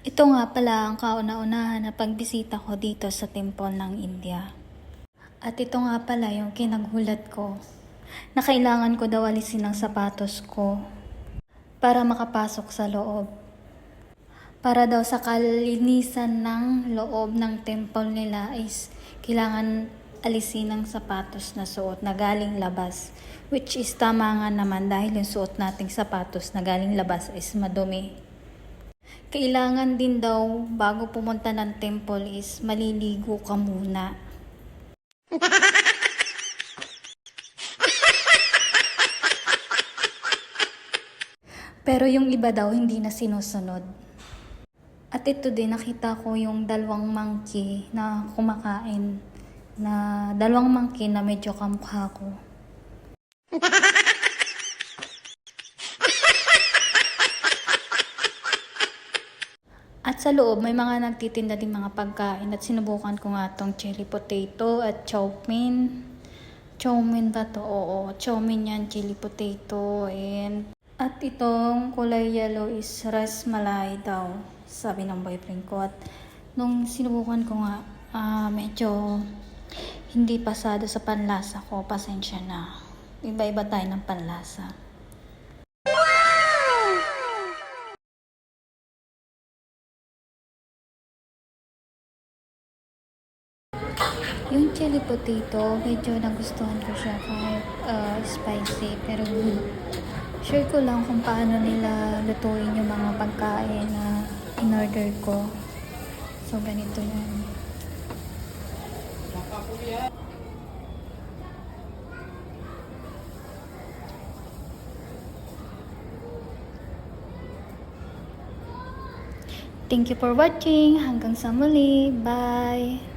Ito nga pala ang kauna-unahan na pagbisita ko dito sa temple ng India. At ito nga pala yung kinagulat ko na kailangan ko daw alisin ang sapatos ko para makapasok sa loob. Para daw sa kalinisan ng loob ng temple nila is kailangan alisin ang sapatos na suot na galing labas. Which is tama nga naman dahil yung suot nating sapatos na galing labas is madumi. Kailangan din daw bago pumunta ng temple is maliligo ka muna. Pero yung iba daw hindi na sinusunod. At ito din nakita ko yung dalawang monkey na kumakain. Dalawang monkey na medyo kamukha ko. At sa loob, may mga nagtitinda din mga pagkain at sinubukan ko nga tong chili potato at chow mein. Chow mein ba to? Oo, chow mein yan, chili potato. At itong kulay yellow is ras malai daw, sabi ng boyfriend ko. At nung sinubukan ko nga, medyo hindi pasado sa panlasa ko. Pasensya na. Iba-iba tayo ng panlasa. Yung chili potato, medyo nagustuhan ko siya kahit spicy, pero share ko lang kung paano nila lutuin yung mga pagkain na in-order ko. So, ganito yan. Thank you for watching. Hanggang sa muli. Bye!